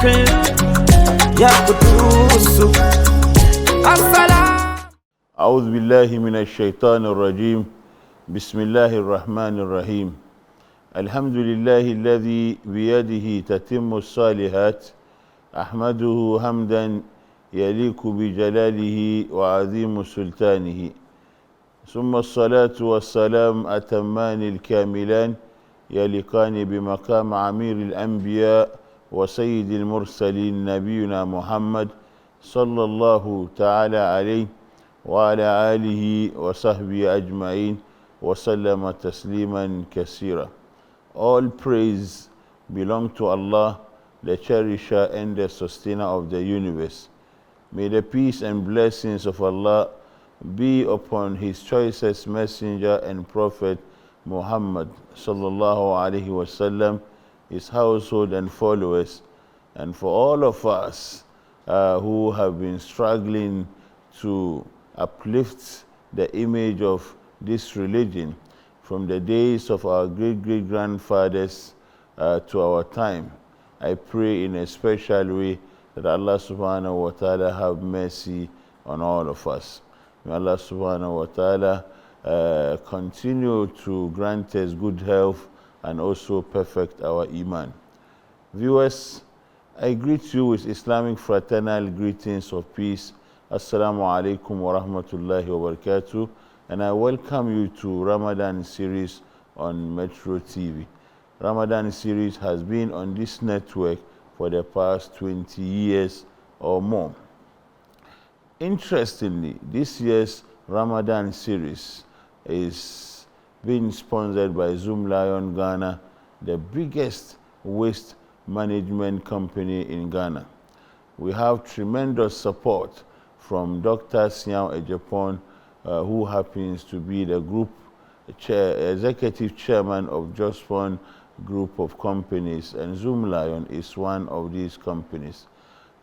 يا قدوس السلام. أعوذ بالله من الشيطان الرجيم. بسم الله الرحمن الرحيم. الحمد لله الذي بيده تتم الصالحات. أحمده حمدا يليق بجلاله وعظيم سلطانه. ثم الصلاة والسلام أتمان الكاملان يليقان بمقام أمير الأنبياء وسيد المرسلين نبينا محمد صلى الله تعالى عليه وعلى آله وصحبه أجمعين وسلم تسليما كثيرا. All praise belong to Allah, the cherisher and the sustainer of the universe. May the peace and blessings of Allah be upon his choicest messenger and prophet Muhammad sallallahu alaihi wasallam, his household and followers, and for all of us who have been struggling to uplift the image of this religion from the days of our great-great-grandfathers to our time. I pray in a special way that Allah subhanahu wa ta'ala have mercy on all of us. May Allah subhanahu wa ta'ala continue to grant us good health and also perfect our iman. Viewers, I greet you with Islamic fraternal greetings of peace. Assalamu alaikum wa rahmatullahi wa barakatuh. And I welcome you to Ramadan series on Metro TV. Ramadan series has been on this network for the past 20 years or more. Interestingly, this year's Ramadan series is being sponsored by Zoom Lion Ghana, the biggest waste management company in Ghana. We have tremendous support from Dr. Siao Ejapon, who happens to be the group executive chairman of Jospon Group of Companies, and Zoom Lion is one of these companies.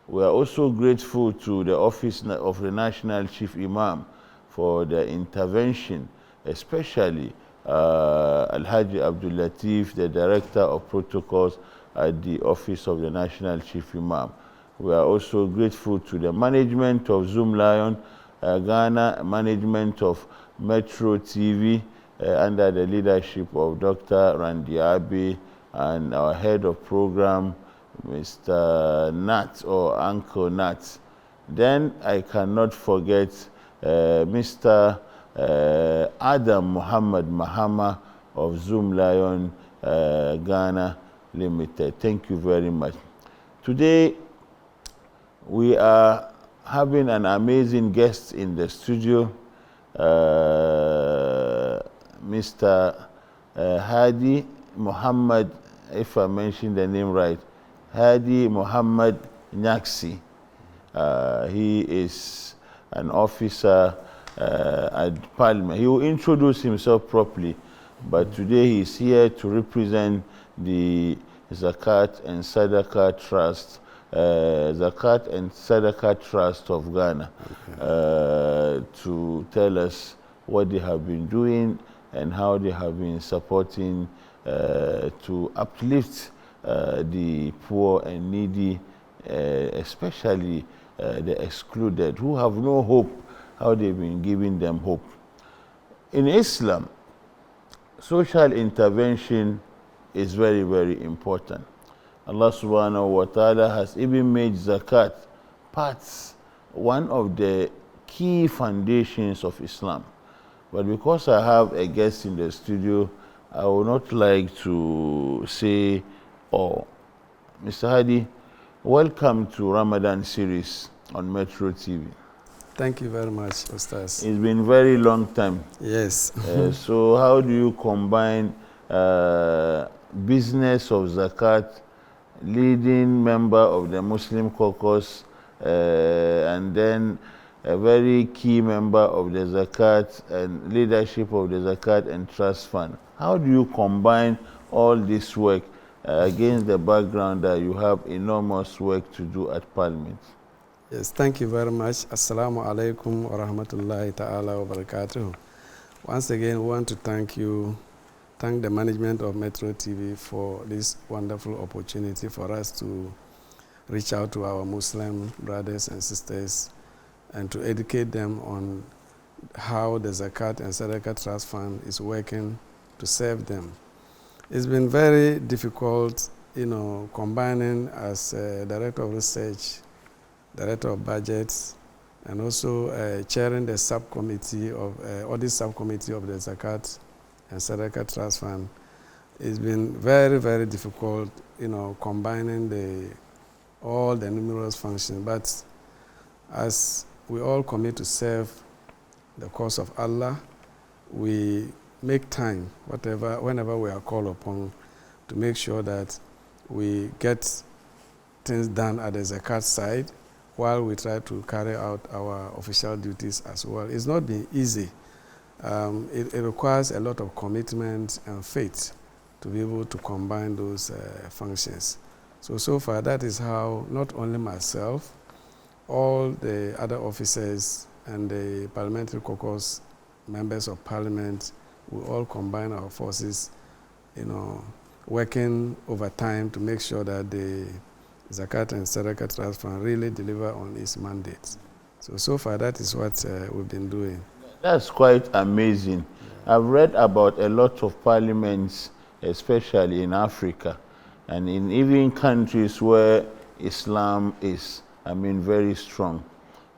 We are also grateful to the Office of the National Chief Imam for the intervention, especially Alhaji Abdul-Latif, the Director of Protocols at the Office of the National Chief Imam. We are also grateful to the management of Zoom Lion Ghana, management of Metro TV under the leadership of Dr. Randy Abe, and our head of program, Mr. Nat or Uncle Nat. Then I cannot forget Mr. Adam Muhammad Mahama of Zoom Lion Ghana Limited. Thank you very much. Today we are having an amazing guest in the studio, Mr. Hadi Muhammad, if I mentioned the name right, Hadi Muhammad Nyaksi. He is an officer at Parliament. He will introduce himself properly, but today he is here to represent the Zakat and Sadaqah Trust, Zakat and Sadaqah Trust of Ghana, to tell us what they have been doing and how they have been supporting to uplift the poor and needy, especially the excluded, who have no hope, how they've been giving them hope. In Islam, social intervention is very, very important. Allah subhanahu wa ta'ala has even made zakat one of the key foundations of Islam. But because I have a guest in the studio, I would not like to say all. Mr. Hadi, welcome to Ramadan series on Metro TV. Thank you very much, Ustaz. It's been a very long time. Yes. So how do you combine business of zakat, leading member of the Muslim caucus, and then a very key member of the zakat and leadership of the zakat and trust fund? How do you combine all this work against the background that you have enormous work to do at Parliament? Yes, thank you very much. Assalamu alaikum wa rahmatullahi ta'ala wa barakatuh. Once again, we want to thank the management of Metro TV for this wonderful opportunity for us to reach out to our Muslim brothers and sisters and to educate them on how the Zakat and Sadaqah Trust Fund is working to serve them. It's been very difficult, combining as Director of Research, Director of Budgets, and also chairing the subcommittee of audit subcommittee of the Zakat and Sadaqah Trust Fund. It's been very, very difficult, combining all the numerous functions. But as we all commit to serve the cause of Allah, we make time, whenever we are called upon, to make sure that we get things done at the Zakat side while we try to carry out our official duties as well. It's not been easy. It requires a lot of commitment and faith to be able to combine those functions. So far, that is how not only myself, all the other officers and the parliamentary caucus members of parliament, we all combine our forces, working over time to make sure that the Zakat and Sadaqah Trust Fund really deliver on its mandate. So far, that is what we've been doing. That's quite amazing. I've read about a lot of parliaments, especially in Africa, and in even countries where Islam is, very strong.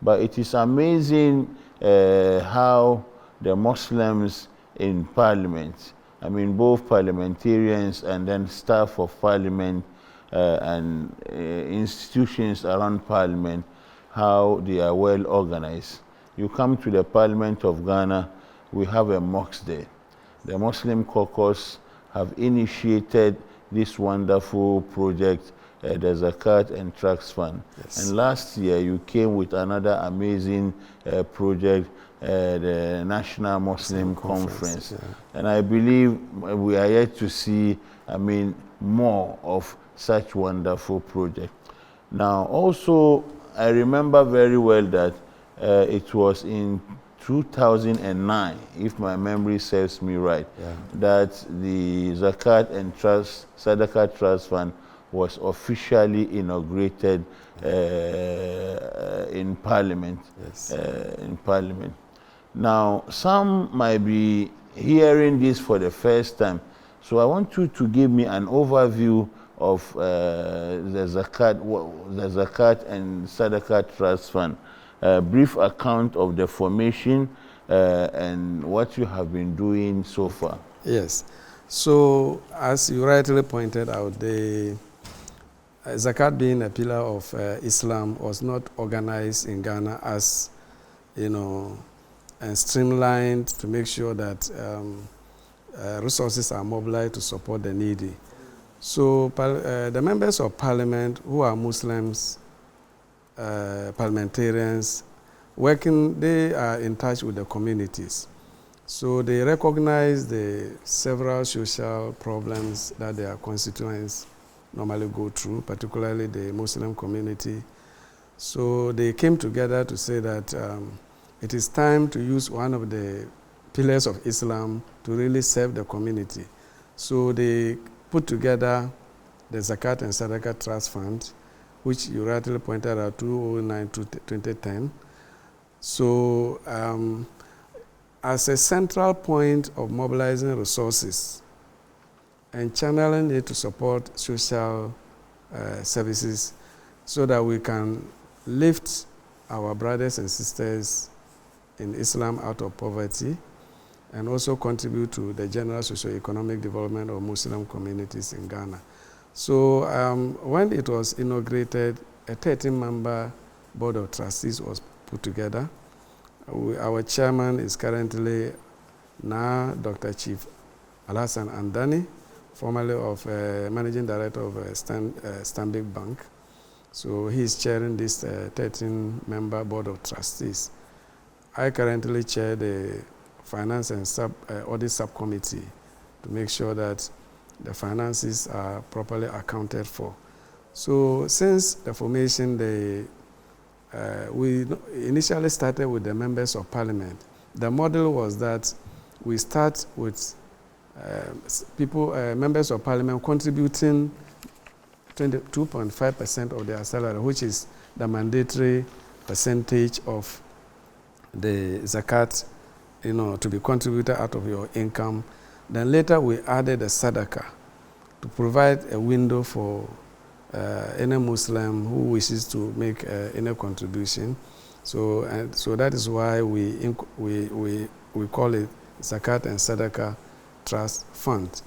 But it is amazing how the Muslims in parliament, both parliamentarians and then staff of parliament and institutions around parliament, how they are well organized. You come to the Parliament of Ghana, we have a mosque there. The Muslim caucus have initiated this wonderful project, the Zakat and Trust Fund. Yes. And last year you came with another amazing project, the National Muslim Conference. Yeah. And I believe we are yet to see, more of such wonderful projects. Now also, I remember very well that it was in 2009, if my memory serves me right, that the Zakat and Sadaqah Trust Fund was officially inaugurated in Parliament. Yes. In Parliament. Now, some might be hearing this for the first time, so I want you to give me an overview of the Zakat and Sadaqah Trust Fund. A brief account of the formation and what you have been doing so far. Yes. So, as you rightly pointed out, the Zakat, being a pillar of Islam, was not organized in Ghana as, and streamlined to make sure that resources are mobilized to support the needy. So, the members of parliament who are Muslims, parliamentarians, they are in touch with the communities. So they recognize the several social problems that their constituents normally go through, particularly the Muslim community. So they came together to say that it is time to use one of the pillars of Islam to really serve the community. So they put together the Zakat and Sadaqah Trust Fund, which you rightly pointed out, 2009 to 2010. So as a central point of mobilizing resources and channeling it to support social services so that we can lift our brothers and sisters in Islam out of poverty and also contribute to the general socio-economic development of Muslim communities in Ghana. So when it was inaugurated, a 13-member board of trustees was put together. Our chairman is currently now Dr. Chief Alhassan Andani, formerly of managing director of Stanbic Bank. So he's chairing this 13-member board of trustees. I currently chair the finance and audit subcommittee to make sure that the finances are properly accounted for. So since the formation, we initially started with the members of parliament. The model was that we start with members of parliament contributing 22.5% of their salary, which is the mandatory percentage of the zakat, to be contributed out of your income. Then later we added the sadaqah to provide a window for any Muslim who wishes to make any contribution. So that is why we call it Zakat and Sadaqah Trust Fund.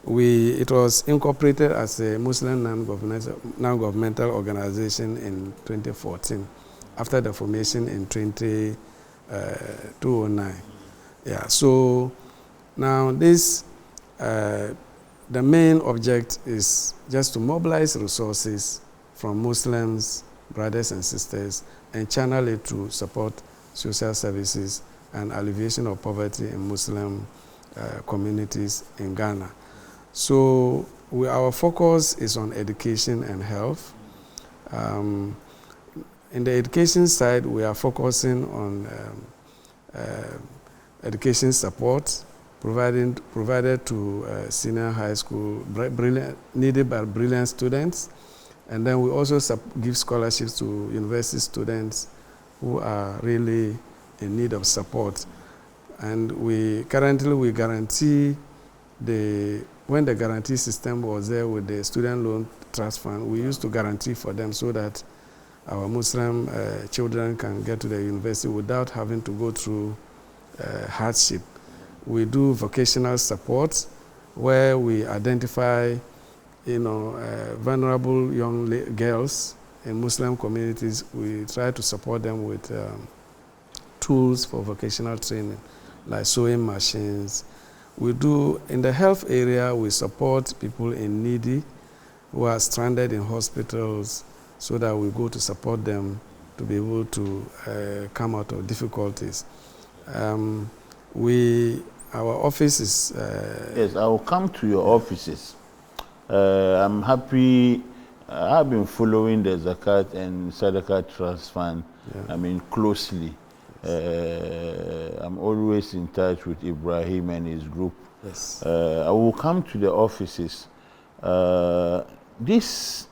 It was incorporated as a Muslim non-governmental organization in 2014 after the formation in 2009. Yeah, so now this, the main object is just to mobilize resources from Muslims, brothers and sisters, and channel it to support social services and alleviation of poverty in Muslim communities in Ghana. So our focus is on education and health. In the education side, we are focusing on education support provided to senior high school, needed by brilliant students. And then we also give scholarships to university students who are really in need of support. And currently we guarantee when the guarantee system was there with the student loan trust fund, we used to guarantee for them so that our Muslim children can get to the university without having to go through hardship. We do vocational support where we identify vulnerable young girls in Muslim communities. We try to support them with tools for vocational training, like sewing machines. We do, in the health area, we support people in needy who are stranded in hospitals so that we go to support them to be able to come out of difficulties. Our office is... Yes, I will come to your offices. I'm happy. I've been following the Zakat and Sadaqah Trust Fund, closely. I'm always in touch with Ibrahim and his group. Yes. I will come to the offices. This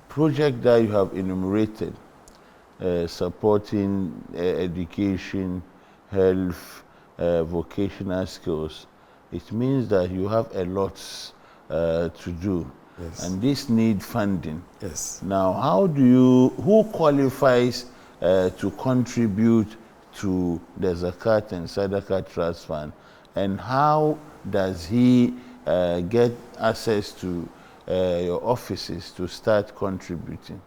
project that you have enumerated, supporting education, health, vocational skills, it means that you have a lot to do. Yes. And this need funding. Yes. Now, who qualifies to contribute to the Zakat and Sadaqah Trust Fund, and how does he get access to your offices to start contributing?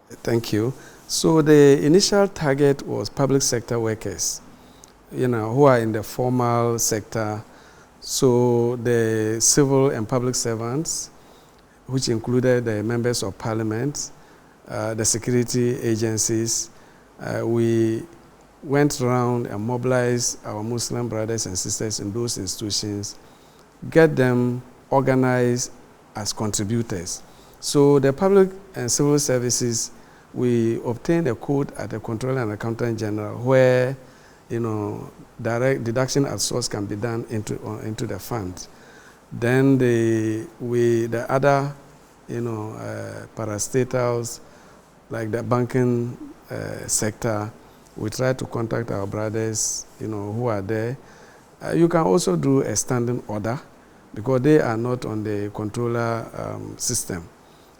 Thank you. So the initial target was public sector workers, who are in the formal sector. So the civil and public servants, which included the members of parliament, the security agencies. We went around and mobilized our Muslim brothers and sisters in those institutions, get them organized as contributors. So the public and civil services, we obtained a code at the Controller and Accountant General where, direct deduction at source can be done into the fund. Then the other, parastatals, like the banking sector, we try to contact our brothers, who are there. You can also do a standing order because they are not on the controller system.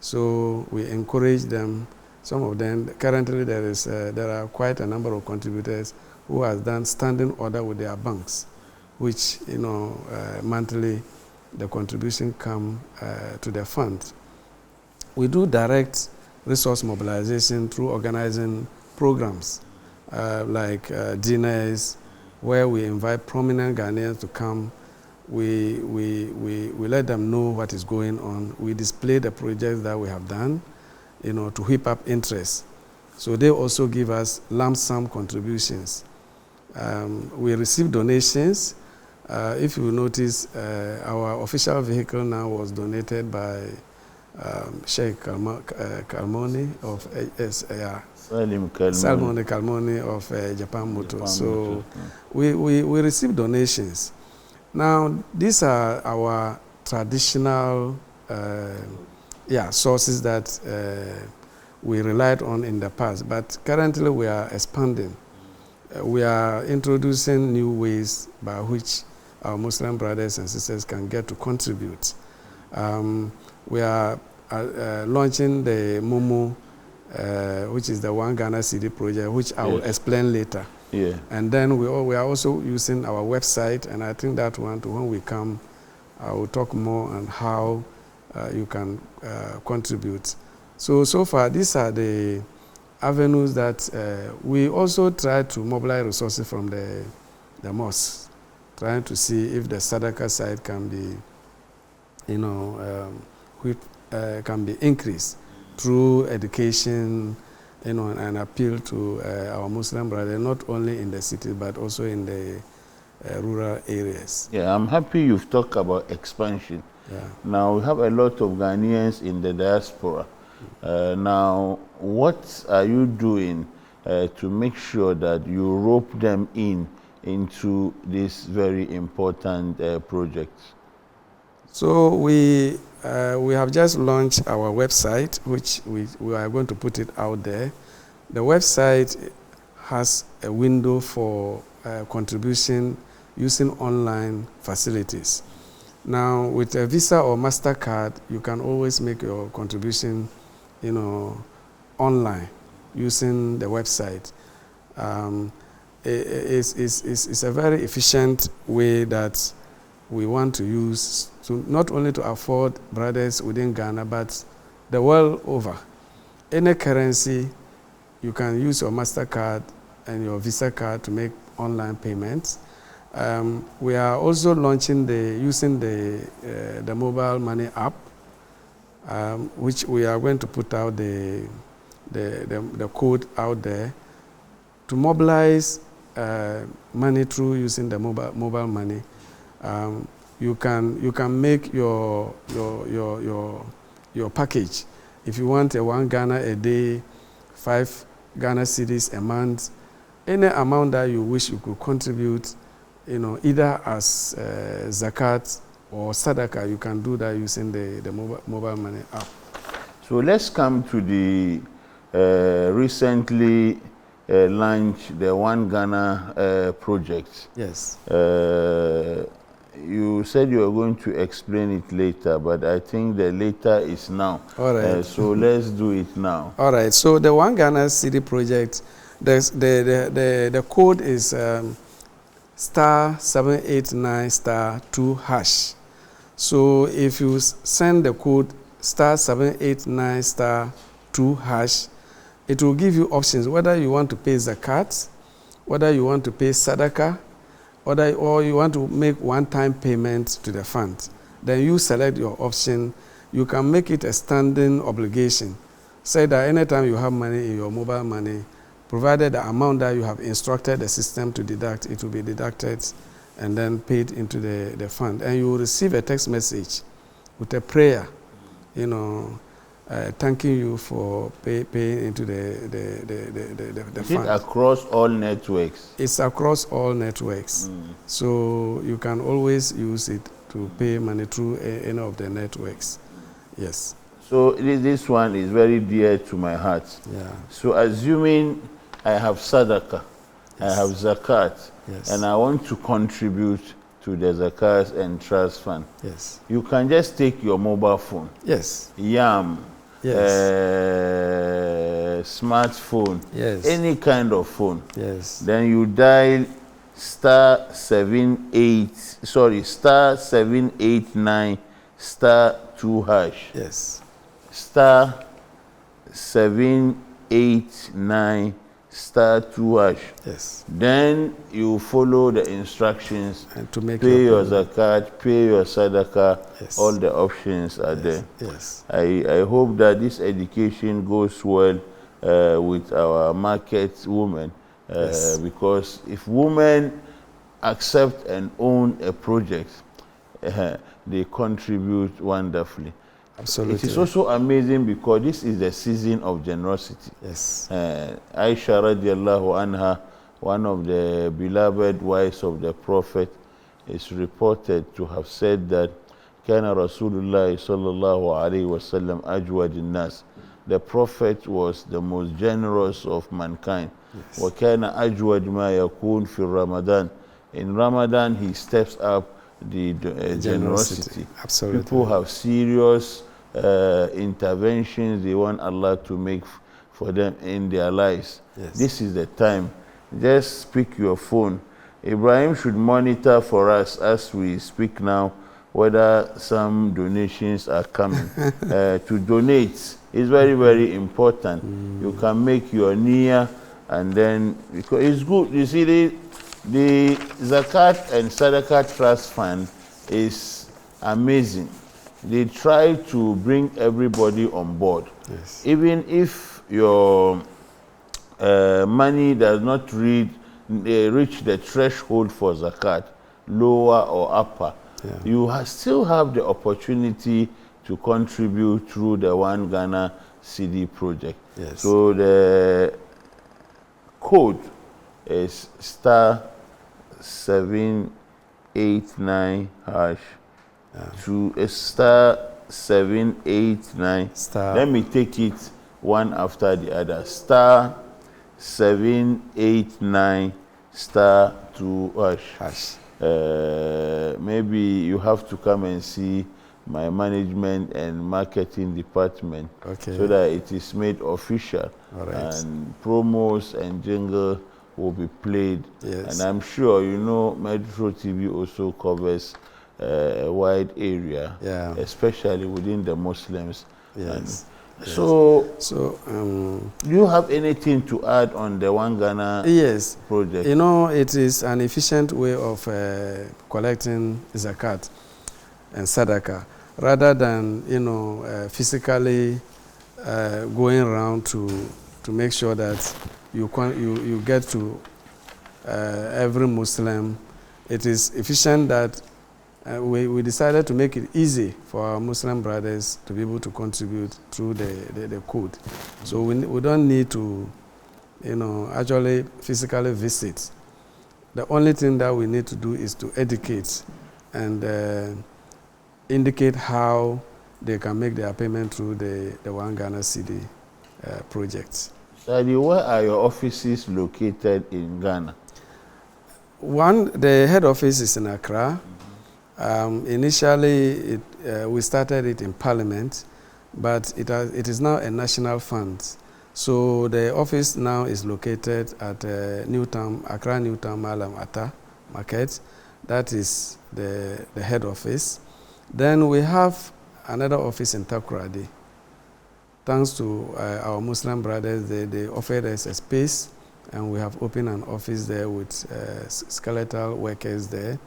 So we encourage them. Some of them, currently there are quite a number of contributors who has done standing order with their banks, which, monthly the contribution come to the fund. We do direct resource mobilization through organizing programs like dinners, where we invite prominent Ghanaians to come. We let them know what is going on. We display the projects that we have done, to whip up interest. So they also give us lump sum contributions. We receive donations. If you notice, our official vehicle now was donated by Sheikh Kalmoni of Salmoni Kalmoni of Japan Motor. So we receive donations. Now, these are our traditional sources that we relied on in the past. But currently we are expanding. We are introducing new ways by which our Muslim brothers and sisters can get to contribute. We are launching the Momo, which is the One Ghana City project, which I will explain later. Yeah. And then we are also using our website, and I think that when we come, I will talk more on how you can contribute. So far, these are the avenues that we also try to mobilize resources from the mosques, trying to see if the Sadaqah side can be, can be increased through education, and appeal to our Muslim brothers, not only in the city but also in the rural areas. Yeah, I'm happy you've talked about expansion. Yeah. Now, we have a lot of Ghanaians in the diaspora. Now, what are you doing to make sure that you rope them into this very important project? So we have just launched our website, which we are going to put it out there. The website has a window for contribution using online facilities. Now, with a Visa or MasterCard, you can always make your contribution, online using the website. It's a very efficient way that we want to use to not only to afford brothers within Ghana, but the world over. Any currency, you can use your MasterCard and your Visa card to make online payments. We are also launching using the mobile money app, which we are going to put out the code out there to mobilize money through using the mobile money. You can make your package. If you want a 1 Ghana a day, 5 Ghana cedis a month, any amount that you wish you could contribute, either as zakat or sadaqah, you can do that using the mobile money app. So let's come to the recently launched the One Ghana project. Yes. You said you were going to explain it later, but I think the later is now. All right. So let's do it now. All right. So the One Ghana City project, the code is *789*2#. So if you send the code *789*2#, it will give you options whether you want to pay zakat, whether you want to pay sadaqah, or you want to make one-time payment to the fund. Then you select your option. You can make it a standing obligation. Say that anytime you have money in your mobile money, provided the amount that you have instructed the system to deduct, it will be deducted and then paid into the fund. And you will receive a text message with a prayer, thanking you for paying into the Is fund. it across all networks? It's across all networks. So you can always use it to pay money through any of the networks. Yes. So this one is very dear to my heart. Yeah. So assuming I have sadaqah, I have zakat, Yes. and I want to contribute to the zakat and trust fund. Yes. You can just take your mobile phone, Yes. YAM, Yes. smartphone, Yes. any kind of phone. Yes. Then you dial *789*2#. Yes. *789*2#. Yes. Then you follow the instructions. And to make pay your payment. zakat, pay your sadaqah. Yes. All the options are there. Yes. I hope that this education goes well with our market women, Yes. because if women accept and own a project, they contribute wonderfully. Absolutely. It is also amazing because this is the season of generosity. Yes. Aisha radiallahu anha, one of the beloved wives of the Prophet, is reported to have said that كان رسول الله صلى الله عليه وسلم أجود الناس. The Prophet was the most generous of mankind. Yes. وكان أجود ما يكون في Ramadan. In Ramadan, he steps up the generosity. Absolutely. People have serious interventions they want Allah to make for them in their lives. Yes. This is the time. Just pick your phone. Ibrahim should monitor for us as we speak now whether some donations are coming. To donate is very, very important. You can make your niyyah, and then, because it's good. You see, the Zakat and Sadaqah Trust Fund is amazing. They try to bring everybody on board. Yes. Even if your money does not reach the threshold for Zakat, lower or upper, you still have the opportunity to contribute through the One Ghana CD project. Yes. So the code is *789# to *789. Let me take it one after the other. *789 *2#. Maybe you have to come and see my management and marketing department, so that it is made official. All right. And promos and jingle will be played. Yes. And I'm sure you know Metro TV also covers a wide area, especially within the Muslims. Yes. So do you have anything to add on the One Ghana project? You know, it is an efficient way of collecting zakat and sadaqah, rather than, you know, physically going around to make sure that you get to every Muslim. It is efficient that we decided to make it easy for our Muslim brothers to be able to contribute through the code. So we don't need to, you know, actually physically visit. The only thing that we need to do is to educate and indicate how they can make their payment through the One Ghana CD project. Sadi, where are your offices located in Ghana? The head office is in Accra. Initially, we started it in Parliament, but it is now a national fund. So the office now is located at Accra Newtown Malam Atta Market. That is the head office. Then we have another office in Takoradi. Thanks to our Muslim brothers, they offered us a space, and we have opened an office there with skeletal workers there.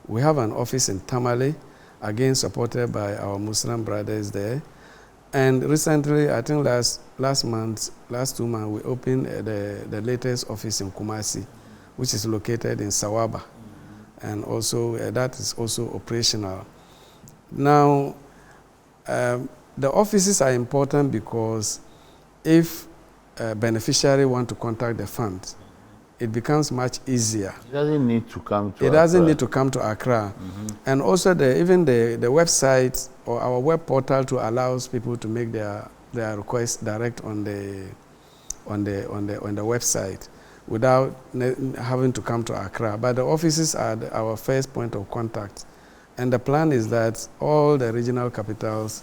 We have an office in Tamale, again supported by our Muslim brothers there. And recently, I think last 2 months, we opened the latest office in Kumasi, which is located in Sawaba. And also, that is also operational. Now, the offices are important because if a beneficiary want to contact the fund, it becomes much easier. It doesn't need to come to Accra. It doesn't need to come to Accra. And also even the website or our web portal to allows people to make their requests direct on the website without having to come to Accra. But the offices are our first point of contact. And the plan is that all the regional capitals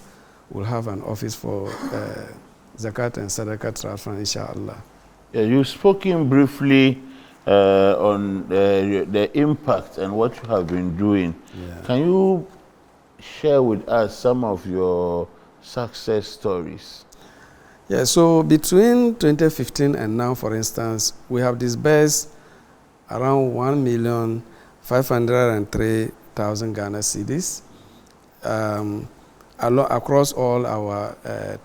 will have an office for Zakat and Sadaqah Trust Fund, inshallah. Yeah, you've spoken briefly on the impact and what you have been doing. Can you share with us some of your success stories? Yeah, so between 2015 and now, for instance, we have disbursed around 1,503,000 Ghana cedis across all our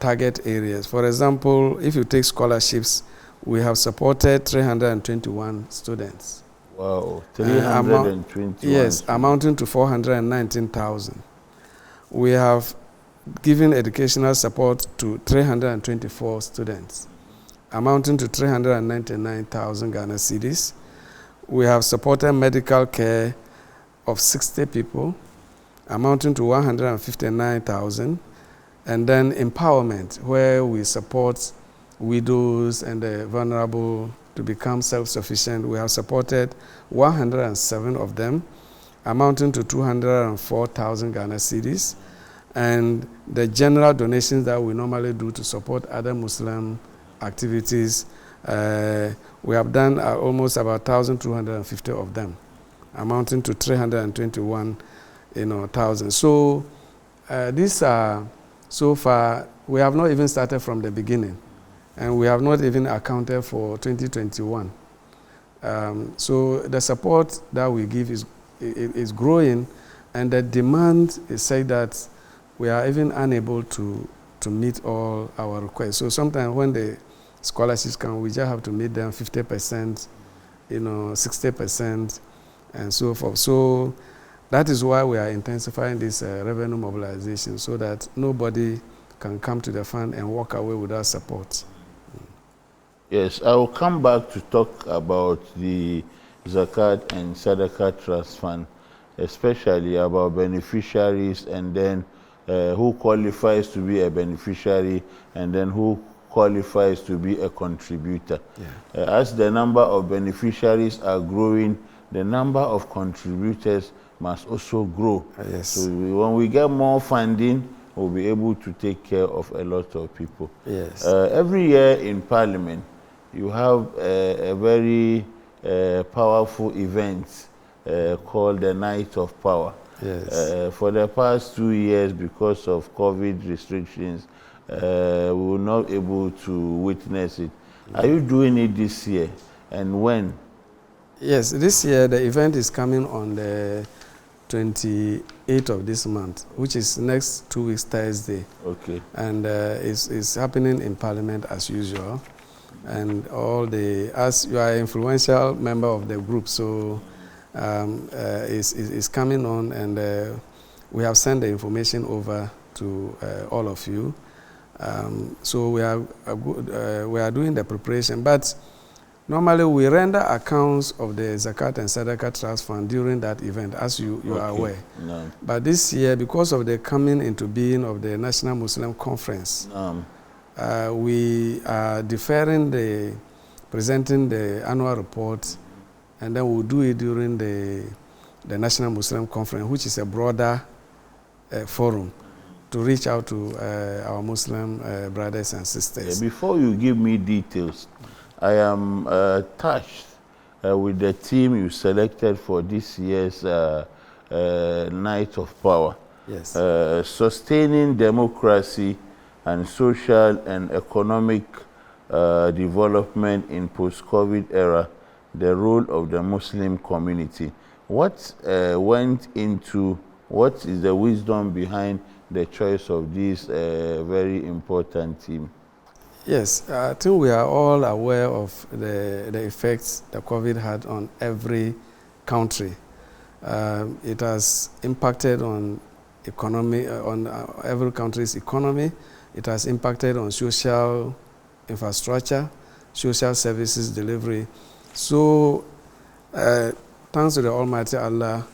target areas. For example, if you take scholarships, we have supported 321 students. Wow, 321. Yes, amounting to 419,000. We have given educational support to 324 students, amounting to 399,000 Ghana cedis. We have supported medical care of 60 people, amounting to 159,000. And then empowerment, where we support widows and the vulnerable to become self-sufficient. We have supported 107 of them, amounting to 204,000 Ghana cedis. And the general donations that we normally do to support other Muslim activities, we have done almost about 1,250 of them, amounting to 321,000. So these are, so far, we have not even started from the beginning, and we have not even accounted for 2021. So the support that we give is growing, and the demand is said that we are even unable to meet all our requests. So sometimes when the scholarships come, we just have to meet them 50%, 60%, and so forth. So that is why we are intensifying this revenue mobilization, so that nobody can come to the fund and walk away without support. Yes, I will come back to talk about the Zakat and Sadaqah Trust Fund, especially about beneficiaries, and then who qualifies to be a beneficiary, and then who qualifies to be a contributor. Yeah. As the number of beneficiaries are growing, the number of contributors must also grow. Yes. So when we get more funding, we'll be able to take care of a lot of people. Yes. Every year in Parliament, you have a very powerful event called the Night of Power. Yes. For the past 2 years, because of COVID restrictions, we were not able to witness it. Are you doing it this year, and when? Yes, this year the event is coming on the 28th of this month, which is next 2 weeks Thursday. Okay. And it's happening in Parliament as usual. And as you are an influential member of the group, so it's coming on, and we have sent the information over to all of you. So we are doing the preparation, but normally we render accounts of the Zakat and Sadaqah Trust Fund during that event, as you are aware. No. But this year, because of the coming into being of the National Muslim Conference, we are deferring presenting the annual report, and then we'll do it during the National Muslim Conference, which is a broader forum to reach out to our Muslim brothers and sisters. Before you give me details, I am touched with the team you selected for this year's Night of Power. Yes. Sustaining democracy and social and economic development in post-COVID era, the role of the Muslim community. What went into, what is the wisdom behind the choice of this very important team? Yes, I think we are all aware of the effects that COVID had on every country. It has impacted on economy, on every country's economy. It has impacted on social infrastructure, social services delivery. So, thanks to the Almighty Allah,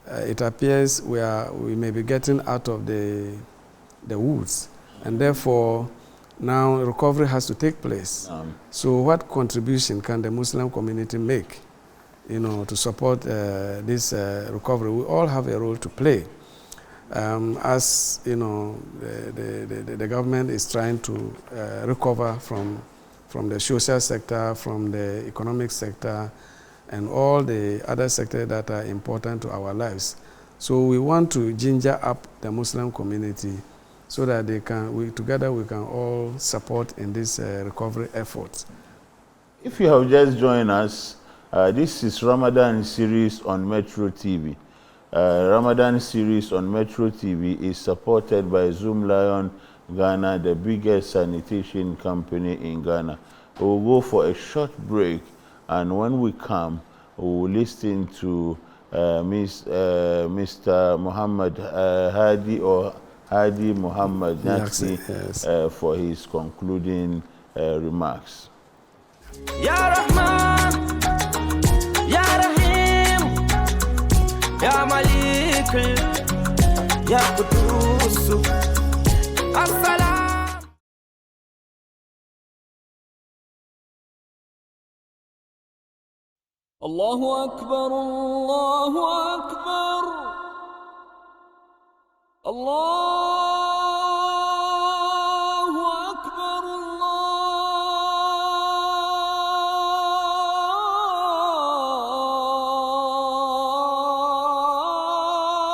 it appears we may be getting out of the woods, and therefore now recovery has to take place. So what contribution can the Muslim community make, to support this recovery? We all have a role to play. As the government is trying to recover from the social sector, from the economic sector, and all the other sectors that are important to our lives. So we want to ginger up the Muslim community so that together we can all support in this recovery effort. If you have just joined us, this is Ramadan series on Metro TV. Ramadan series on Metro TV is supported by Zoom Lion Ghana, the biggest sanitation company in Ghana. We will go for a short break, and when we come, we will listen to Mr. Muhammad Hadi, or Hadi Muhammad Natsi, for his concluding remarks. Ya Rahman, Ya Rahim, Ya Malik, يا قدوس السلام. الله أكبر الله أكبر الله أكبر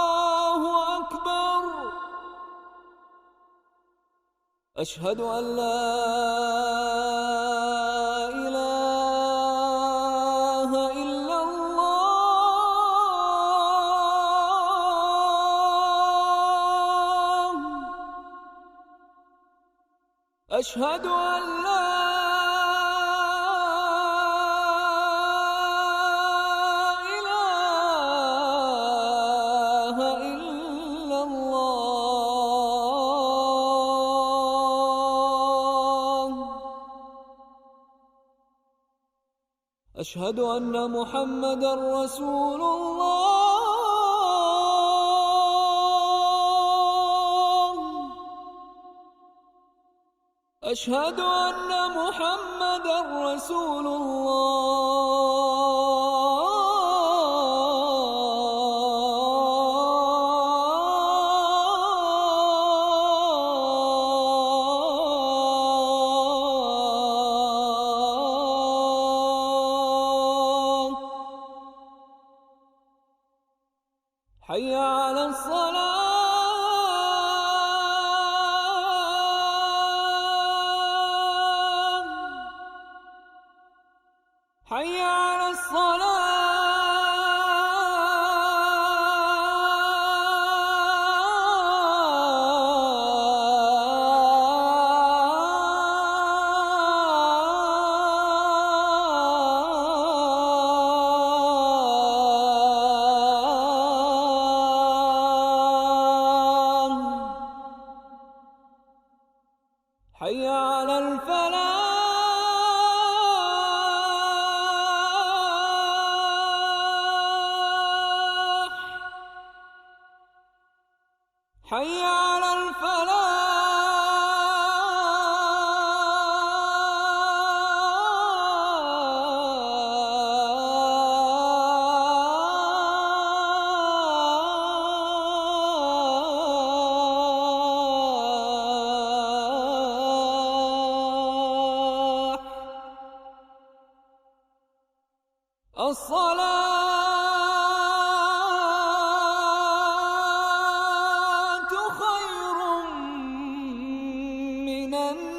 الله أكبر. أشهد أن لا إله إلا الله. أشهد أن لا إله إلا الله. أشهد أن محمدًا رسول الله. أشهد أن محمدًا رسول الله. حي على الصلاة. حي على الصلاة. حي على الفلاح. حي على الفلاح. الصلاة خير من النوم.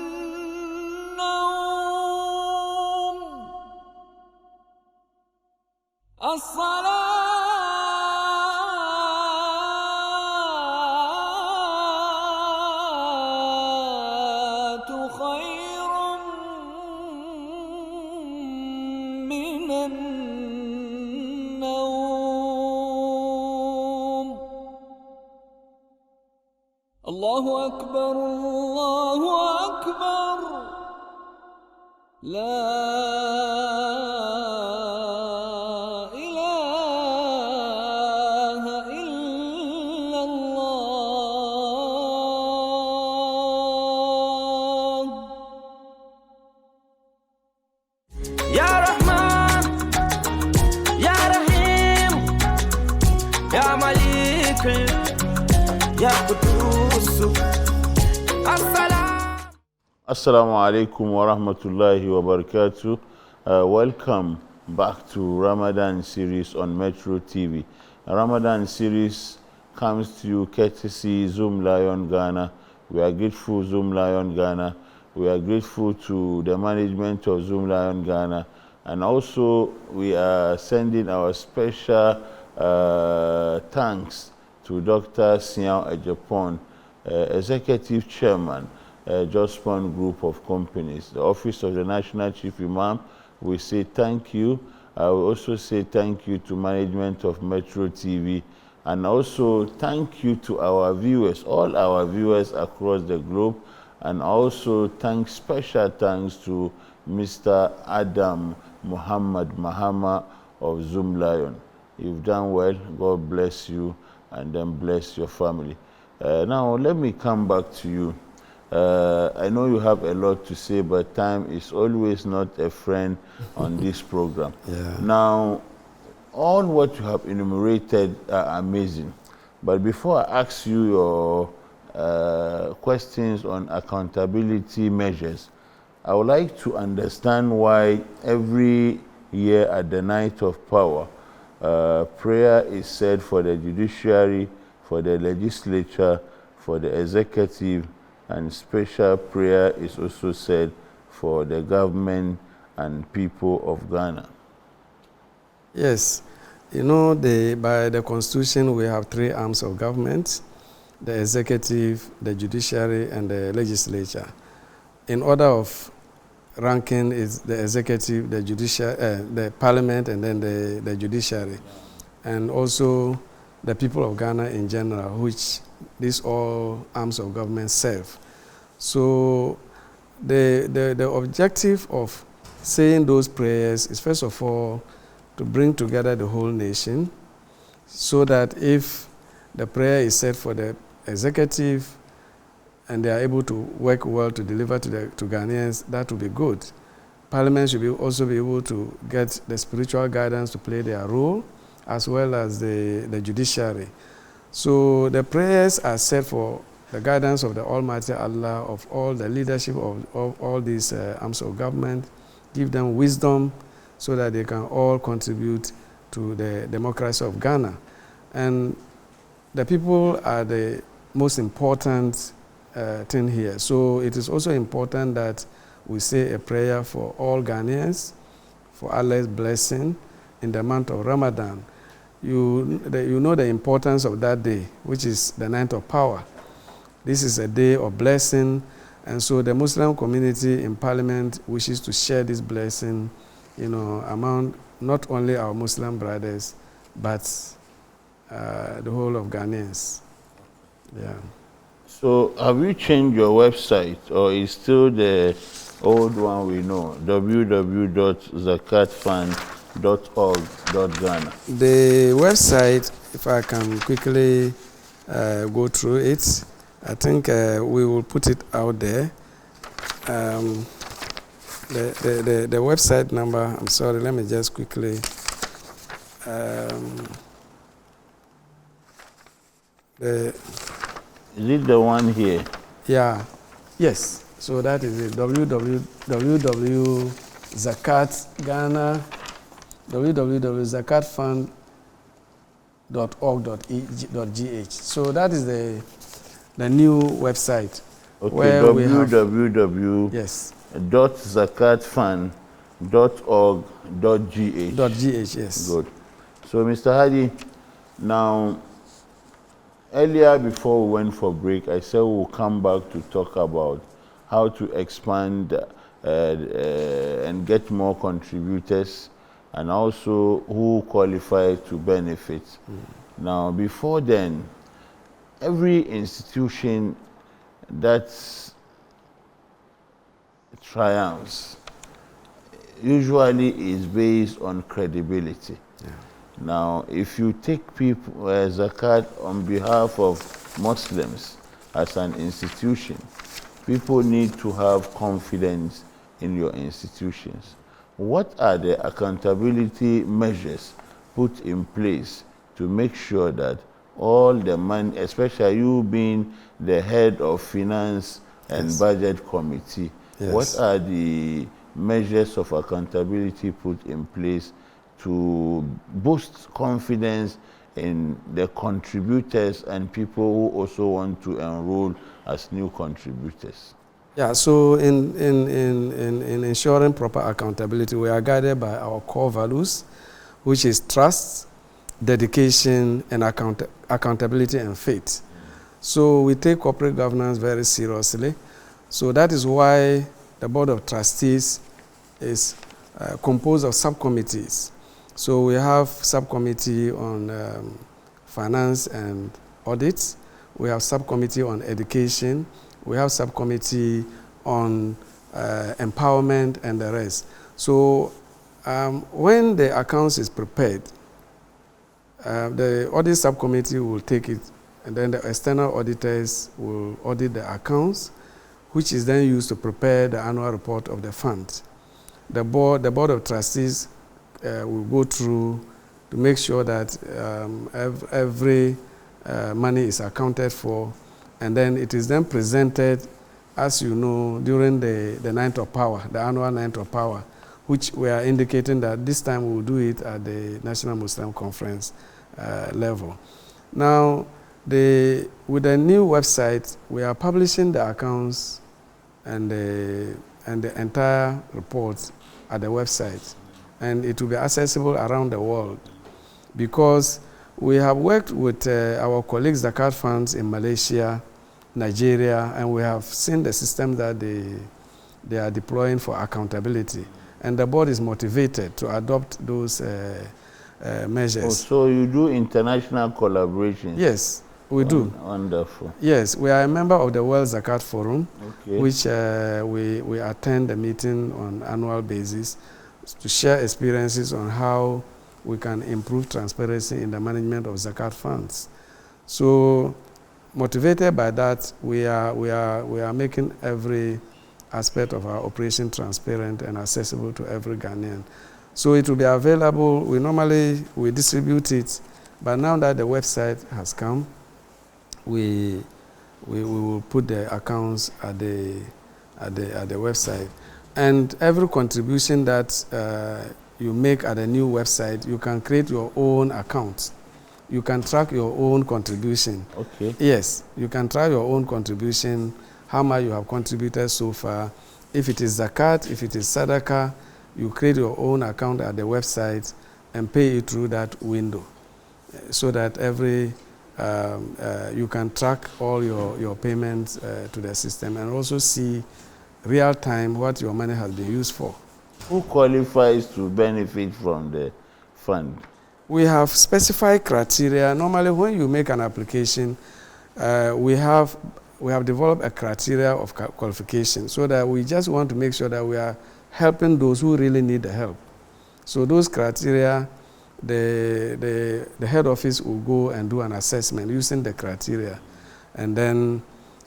الصلاة خير من النوم. الله أكبر الله أكبر. لا إله إلا الله. يا رحمن يا رحيم يا مليك يا قدوس السلام. Assalamu alaikum wa rahmatullahi wa barakatuh. Welcome back to Ramadan series on Metro TV. Ramadan series comes to you courtesy Zoom Lion Ghana. We are grateful, Zoom Lion Ghana. We are grateful to the management of Zoom Lion Ghana. And also, we are sending our special thanks to Dr. Sian Ejapon, Executive Chairman, Jospon Group of Companies, the Office of the National Chief Imam. We say thank you. I will also say thank you to management of Metro TV, and also thank you to our viewers, all our viewers across the globe, and also special thanks to Mr. Adam Muhammad Mahama of Zoom Lion. You've done well. God bless you and then bless your family. Now, let me come back to you. I know you have a lot to say, but time is always not a friend on this program. Yeah. Now, all what you have enumerated are amazing. But before I ask you your questions on accountability measures, I would like to understand why every year at the Night of Power, prayer is said for the judiciary, for the legislature, for the executive, and special prayer is also said for the government and people of Ghana. Yes. You know, by the Constitution, we have three arms of government: the executive, the judiciary, and the legislature. In order of ranking is the executive, the judiciary, the parliament, and then the judiciary. And also the people of Ghana in general, which these all arms of government serve. So the objective of saying those prayers is, first of all, to bring together the whole nation, so that if the prayer is said for the executive and they are able to work well to deliver to Ghanaians, that will be good. Parliament should also be able to get the spiritual guidance to play their role, as well as the judiciary. So the prayers are said for the guidance of the Almighty Allah, of all the leadership of all these arms of government, give them wisdom, so that they can all contribute to the democracy of Ghana. And the people are the most important thing here. So it is also important that we say a prayer for all Ghanaians, for Allah's blessing in the month of Ramadan. You know the importance of that day, which is the Night of Power. This is a day of blessing, and so the Muslim community in Parliament wishes to share this blessing, among not only our Muslim brothers, but the whole of Ghanaians. Yeah. So have you changed your website, or is still the old one we know, www.zakatfund.org.ghana? The website, if I can quickly go through it, I think we will put it out there. The website number, I'm sorry, let me just quickly. Is it the one here? Yeah, yes. So that is it, www.zakatghana, www.zakatfund.org.gh. So that is the new website. Okay, where www.zakatfund.org.gh. .gh, yes. Good. So, Mr. Hadi, now, earlier before we went for break, I said we'll come back to talk about how to expand and get more contributors, and also who qualify to benefit. Now, before then, every institution that triumphs usually is based on credibility. Yeah. Now, if you take people zakat on behalf of Muslims as an institution, people need to have confidence in your institutions. What are the accountability measures put in place to make sure that all the money, especially you being the head of finance and budget committee, what are the measures of accountability put in place to boost confidence in the contributors and people who also want to enroll as new contributors? Yeah, so in ensuring proper accountability, we are guided by our core values, which is trust, dedication, and accountability and faith. So we take corporate governance very seriously. So that is why the Board of Trustees is composed of subcommittees. So we have subcommittee on finance and audit. We have subcommittee on education. We have subcommittee on empowerment and the rest. So when the accounts is prepared, the audit subcommittee will take it and then the external auditors will audit the accounts, which is then used to prepare the annual report of the fund. The board of trustees will go through to make sure that every money is accounted for, and then it is then presented, as you know, during the Night of Power, the annual Night of Power, which we are indicating that this time we will do it at the National Muslim Conference level. Now, with the new website, we are publishing the accounts and the entire report at the website, and it will be accessible around the world, because we have worked with our colleagues, Zakat funds in Malaysia, Nigeria, and we have seen the system that they are deploying for accountability, and the board is motivated to adopt those measures. Oh, so you do international collaboration? Yes, we do. Wonderful. Yes, we are a member of the World Zakat Forum, okay, which we attend the meeting on annual basis to share experiences on how we can improve transparency in the management of Zakat funds. So, motivated by that, we are making every aspect of our operation transparent and accessible to every Ghanaian. So it will be available. We distribute it, but now that the website has come, we will put the accounts at the website, and every contribution that you make at a new website, you can create your own account. You can track your own contribution. Okay. Yes, you can track your own contribution, how much you have contributed so far. If it is zakat, if it is sadaqah, you create your own account at the website and pay it through that window, so that you can track all your payments to the system, and also see real time what your money has been used for. Who qualifies to benefit from the fund? We have specified criteria. Normally, when you make an application, we have developed a criteria of qualification, so that we just want to make sure that we are helping those who really need the help. So those criteria, the head office will go and do an assessment using the criteria, and then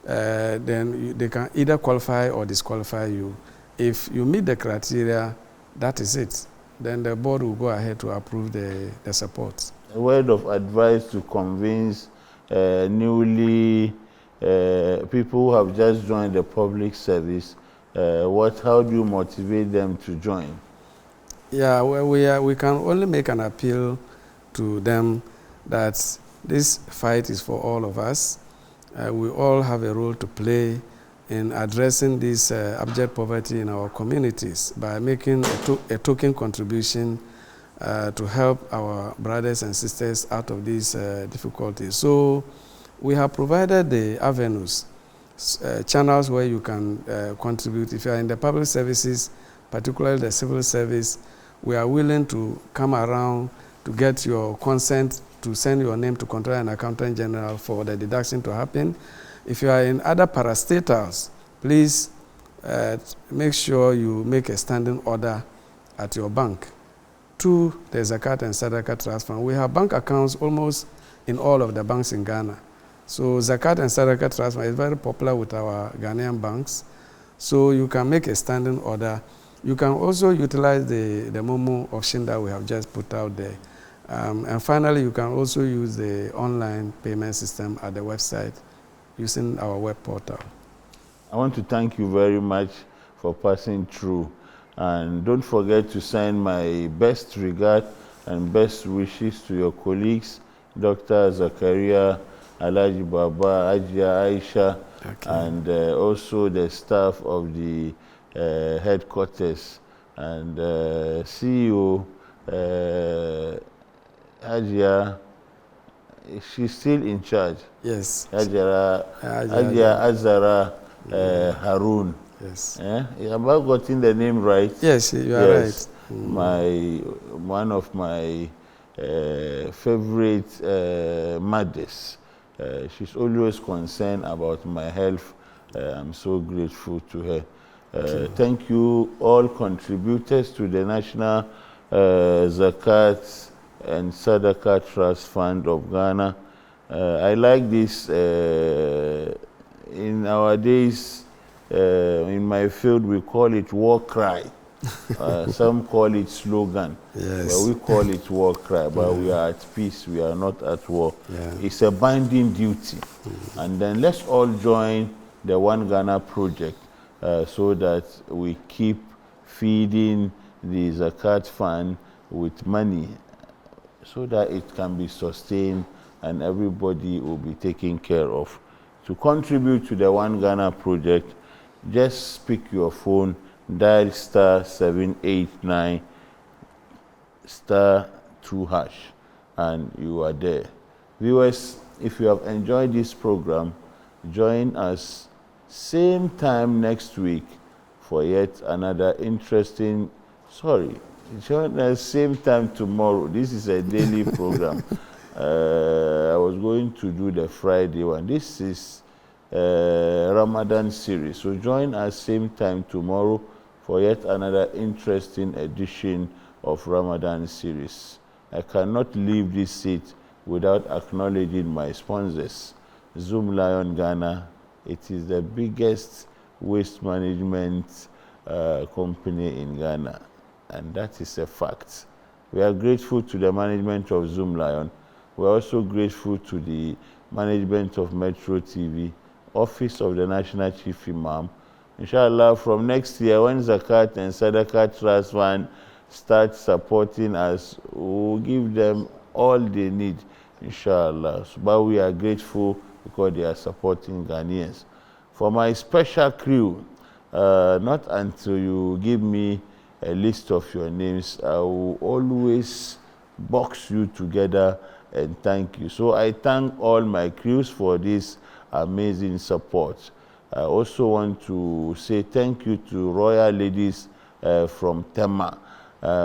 they can either qualify or disqualify you. If you meet the criteria, that is it. Then the board will go ahead to approve the support. A word of advice to convince newly people who have just joined the public service. How do you motivate them to join? Yeah, well, we can only make an appeal to them that this fight is for all of us. We all have a role to play in addressing this abject poverty in our communities by making a token contribution to help our brothers and sisters out of these difficulties. So we have provided the avenues, channels where you can contribute. If you are in the public services, particularly the civil service, we are willing to come around to get your consent to send your name to Controller and Accountant General for the deduction to happen. If you are in other parastatals, please make sure you make a standing order at your bank to the Zakat and Sadaqah Trust Fund. We have bank accounts almost in all of the banks in Ghana. So Zakat and Sadaqah Trust Fund is very popular with our Ghanaian banks. So you can make a standing order. You can also utilize the Momo option that we have just put out there. And finally, you can also use the online payment system at the website using our web portal. I want to thank you very much for passing through. And don't forget to send my best regard and best wishes to your colleagues, Dr. Zakaria, Alhaji Baba, Ajia Aisha, okay, and also the staff of the headquarters, and CEO Ajia. She's still in charge. Yes. Ajia Azara Harun. Yes. Have I gotten the name right? Yes, you are right. One of my favorite mothers. She's always concerned about my health. I'm so grateful to her. Thank you, all contributors to the National Zakat and Sadaqah Trust Fund of Ghana. I like this. In our days, in my field, we call it war cry. Some call it slogan. Yes. But we call it war cry. But we are at peace. We are not at war. Yeah. It's a binding duty. And then let's all join the One Ghana project so that we keep feeding the Zakat fund with money so that it can be sustained and everybody will be taken care of. To contribute to the One Ghana project, just pick your phone, dial *789 *2#, and you are there. Viewers, if you have enjoyed this program, join us same time next week for yet another interesting, join us same time tomorrow. This is a daily program. I was going to do the Friday one. This is Ramadan series. So join us same time tomorrow for yet another interesting edition of Ramadan series. I cannot leave this seat without acknowledging my sponsors. Zoom Lion Ghana. It is the biggest waste management company in Ghana, and that is a fact. We are grateful to the management of Zoom Lion. We are also grateful to the management of Metro TV, Office of the National Chief Imam. Inshallah, from next year, when Zakat and Sadaqah Trust Fund start supporting us, we'll give them all they need, inshallah. But we are grateful because they are supporting Ghanaians. For my special crew, not until you give me a list of your names, I will always box you together and thank you. So I thank all my crews for this amazing support. I also want to say thank you to Royal Ladies from Tema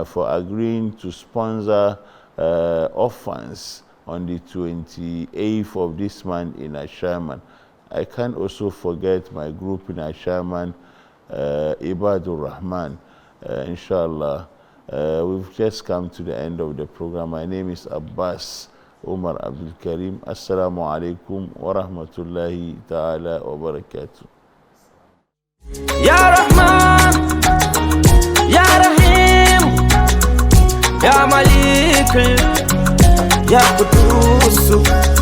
for agreeing to sponsor orphans on the 28th of this month in Ashaman. I can't also forget my group in Ashaman, Ibadur Rahman. Inshallah, we've just come to the end of the program. My name is Abbas Umar Abdul-Karim. Assalamu alaikum wa rahmatullahi ta'ala wa barakatuh. Ya Rahman, Ya Rahim, Ya Malik, Ya Qudus.